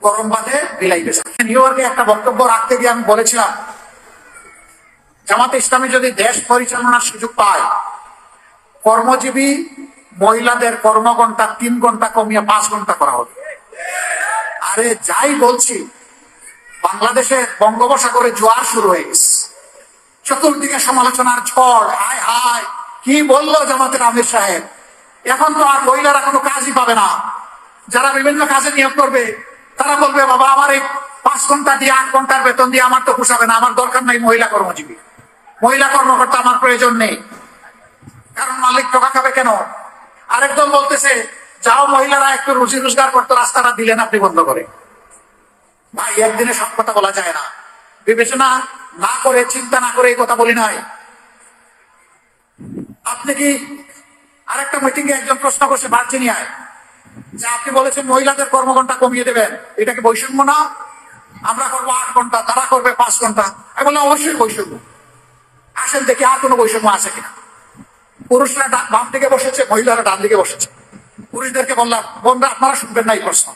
গরম বাদে বিলাই বেচা। নিউ ইয়র্কে একটা বক্তব্য রাখতে গিয়ে আমি বলেছিলাম, জামাতে ইসলামী যদি দেশ পরিচালনার সুযোগ পায়, কর্মজীবী মহিলাদের কর্মঘণ্টা 3 ঘন্টা কমিয়ে 5 ঘন্টা করা হবে। আরে যাই বলছি, বাংলাদেশে বঙ্গোপসাগরে জোয়ার শুরু হয়ে গেছে, চতুর্দিকে সমালোচনার ঝড়। হায় হায়, কি বললো জামাতের আমির সাহেব, এখন তো আর মহিলারা কোনো কাজই পাবে না। যারা বিভিন্ন কাজে নিয়োগ করবে তারা বলবে, বাবা আমার এই 5 ঘন্টা দিয়ে 8 ঘন্টার বেতন দিয়ে আমার তো পোষাবে না, আমার দরকার নাই মহিলা কর্মজীবী, মহিলা কর্মকর্তা আমার প্রয়োজন নেই, কারণ মালিক টাকা খাবে কেন। আরেকদল বলতেছে, যাও মহিলারা একটু রুজি রোজগার করতো, রাস্তাটা দিলেন আপনি বন্ধ করে। ভাই, একদিনে সব কথা বলা যায় না, বিবেচনা না করে চিন্তা না করে এই কথা বলি নাই। আপনি কি আরেকটা মিটিং এ একজন প্রশ্ন করছে ভার্জিনিয়ায়, যে আপনি বলেছেন মহিলাদের কর্মঘণ্টা কমিয়ে দেবেন, এটা কি বৈষম্য না? আমরা করবো 8 ঘন্টা, তারা করবে 5 ঘন্টা। আমি বললাম অবশ্যই বৈষম্য। আসেন দেখি আর কোনো বৈষম্য আছে কিনা। পুরুষরা বাম দিকে বসেছে, মহিলারা ডান দিকে বসেছে। পুরুষদেরকে বললাম, বন্ধুরা আপনারা শুনবেন না এই প্রশ্ন।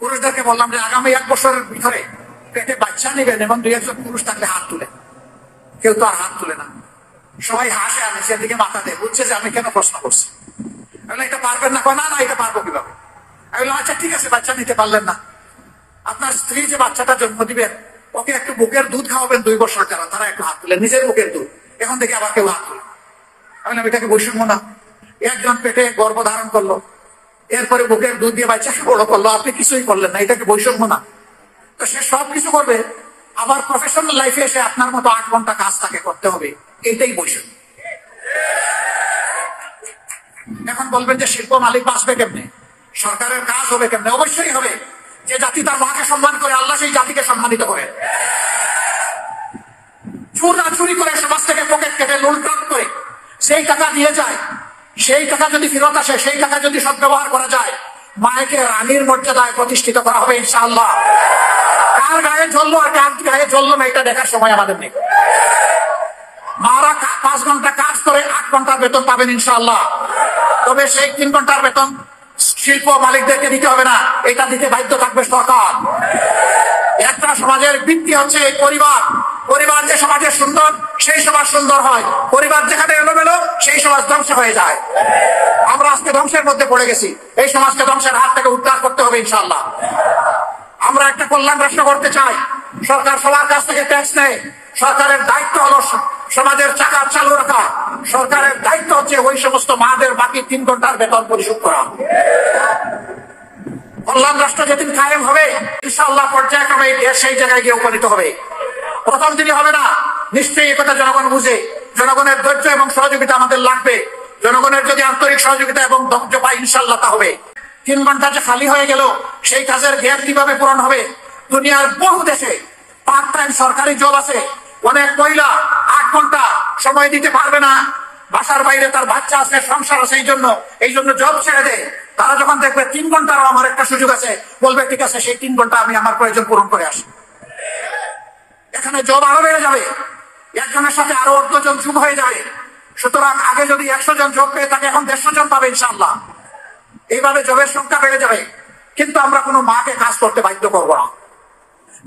পুরুষদেরকে বললাম যে আগামী 1 বছরের ভিতরে পেটে বাচ্চা নেবেন এবং 2-1 পুরুষ থাকলে হাত তুলে। কেউ তো আর হাত তুলে না, সবাই হাসে, আমি সেদিকে মাথা দেয়, বুঝছে যে আমি কেন প্রশ্ন করছি। আমি এটা পারবেন না, না না এটা পারবো কিভাবে। আমি বললাম আচ্ছা ঠিক আছে, বাচ্চা নিতে পারলেন না, আপনার স্ত্রী যে বাচ্চাটা জন্ম দিবেন ওকে একটু বুকের দুধ খাওয়াবেন 2 বছর, যারা তারা একটু হাত তুলে, নিজের বুকের দুধ। এখন থেকে আবার কেউ হাত তুলে। আমি বললাম এটাকে বৈষম্য না? একজন পেটে গর্ভ ধারণ করলো, এরপরে বুকের দুধ দিয়ে বাচ্চাকে বড় করলো, আপনি কিছুই করলেন না, এটাকে বৈষম্য না? তো সে সব কিছু করবে, আবার প্রফেশনাল লাইফে এসে আপনার মতো 8 ঘন্টা কাজ তাকে করতে হবে, এইটাই বৈষম্য। এখন বলবেন যে শিল্প মালিক বাঁচবে কেমনে, সরকারের কাজ হবে কেমনে? অবশ্যই হবে। যে জাতি তার মাকে সম্মান করে, আল্লাহ সেই জাতিকে সম্মানিত করে। চুরি করে সমাজ থেকে পকেট কেটে লুটপাট করে সেই টাকা দিয়ে যায়, সেই টাকা যদি ফেরত আসে, সেই টাকা যদি সদ্ব্যবহার করা যায়, মায়েকে রানীর মর্যাদায় প্রতিষ্ঠিত করা হবে ইনশাআল্লাহ। কার গায়ে জ্বললো আর কার গায়ে জ্বললো না এটা দেখার সময় আমাদের নেই। মারা 5 ঘন্টা কাজ করে 8 ঘন্টার বেতন পাবেন ইনশাআল্লাহ। তবে সেই 3 ঘন্টার বেতন শিল্প মালিকদেরকে দিতে হবে না, এটা দিতে বাধ্য থাকবে সরকার। একটা সমাজের ভিত্তি হচ্ছে এই পরিবার। পরিবার যে সমাজে সুন্দর, সেই সমাজ সুন্দর হয়। পরিবার যেখানে এলোমেলো, সেই সমাজ ধ্বংস হয়ে যায়। আমরা আজকে ধ্বংসের মধ্যে পড়ে গেছি, এই সমাজকে ধ্বংসের হাত থেকে উদ্ধার করতে হবে ইনশাআল্লাহ। আমরা একটা কল্যাণ রাষ্ট্র করতে চাই, সরকার সবার কাছ থেকে ট্যাক্স নেয়। সরকারের দায়িত্ব হলো সমাজের চাকা চালু রাখা। সরকারের দায়িত্ব হচ্ছে ওই সমস্ত মাদের বাকি 3 ঘন্টার বেতন পরিশোধ করা। কল্যাণ রাষ্ট্র যেদিন কায়েম হবে ইনশাআল্লাহ পর্যায়ক্রমে দেশ সেই জায়গায় গিয়ে উপনীত হবে। প্রথম দিনই হবে না, নিশ্চয়ই একথা জনগণ বুঝে। জনগণের ধৈর্য এবং সহযোগিতা আমাদের লাগবে। জনগণের যদি আন্তরিক সহযোগিতা এবং ধৈর্য পায় ইনশাআল্লাহ তা হবে। 3 ঘন্টা যে খালি হয়ে গেল, সেই কাজের গ্যাপ কিভাবে পূরণ হবে? দুনিয়ার বহু দেশে পার্ট টাইম সরকারি জব আছে। অনেক মহিলা 8 ঘন্টা সময় দিতে পারবে না, বাসার বাইরে তার বাচ্চা আছে, সংসার আছে, এই জন্য জব ছেড়ে দেয়। তারা যখন দেখবে 3 ঘন্টারও আমার একটা সুযোগ আছে, বলবে ঠিক আছে সেই 3 ঘন্টা আমি আমার প্রয়োজন পূরণ করে আসি। এখানে জব আরো বেড়ে যাবে, একজনের সাথে আরো 18 জন যোগ হয়ে যাবে। সুতরাং আগে যদি 100 জন যোগ পেয়ে থাকে, এখন 150 জন পাবে ইনশাআল্লাহ। এইভাবে জবের সংখ্যা বেড়ে যাবে। কিন্তু আমরা কোনো মাকে কাজ করতে বাধ্য করবো না।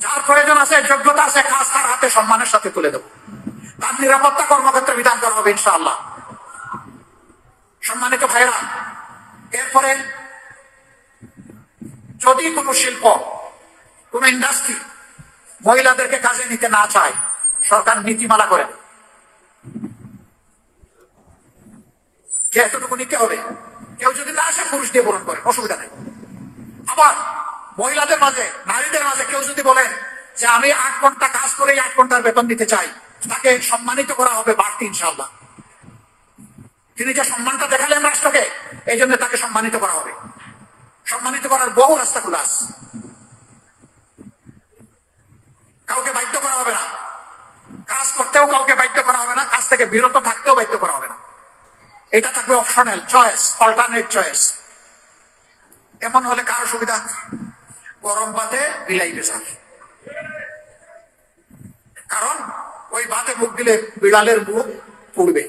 যার প্রয়োজন আছে, যোগ্যতা আছে, কাজ তার হাতে সম্মানের সাথে তুলে দেবো। তার নিরাপত্তা কর্মক্ষেত্রে বিধান করা হবে ইনশাআল্লাহ। সম্মানিত ভাইরা, এরপরে যদি কোনো শিল্প, কোন ইন্ডাস্ট্রি মহিলাদেরকে কাজে নিতে না চায়, সরকার নীতিমালা করে যে এতটুকু নিতে হবে। কেউ যদি না আসে পুরুষ দিয়ে পূরণ করে, অসুবিধা নেই। আবার মহিলাদের মাঝে, নারীদের মাঝে কেউ যদি বলেন যে আমি 8 ঘন্টা কাজ করে 8 ঘন্টার বেতন দিতে চাই, তাকে সম্মানিত করা হবে বাড়তি ইনশাআল্লাহ। তিনি যে সম্মানটা দেখালেন রাষ্ট্রকে, এই জন্য তাকে সম্মানিত করা হবে। সম্মানিত করার বহু রাস্তা খোলা আছে। কাউকে বাধ্য করা হবে না, কাজ করতেও কাউকে বাধ্য করা হবে না, কাজ থেকে বিরত থাকতেও বাধ্য করা হবে না। এটা থাকবে অপশনাল চয়েস, অল্টারনেট চয়েস। এমন হলে কারো সুবিধা? গরম ভাতে বিলাই বেচা। কারণ ওই ভাতে মুখ দিলে বিড়ালের মুখ পুড়বে।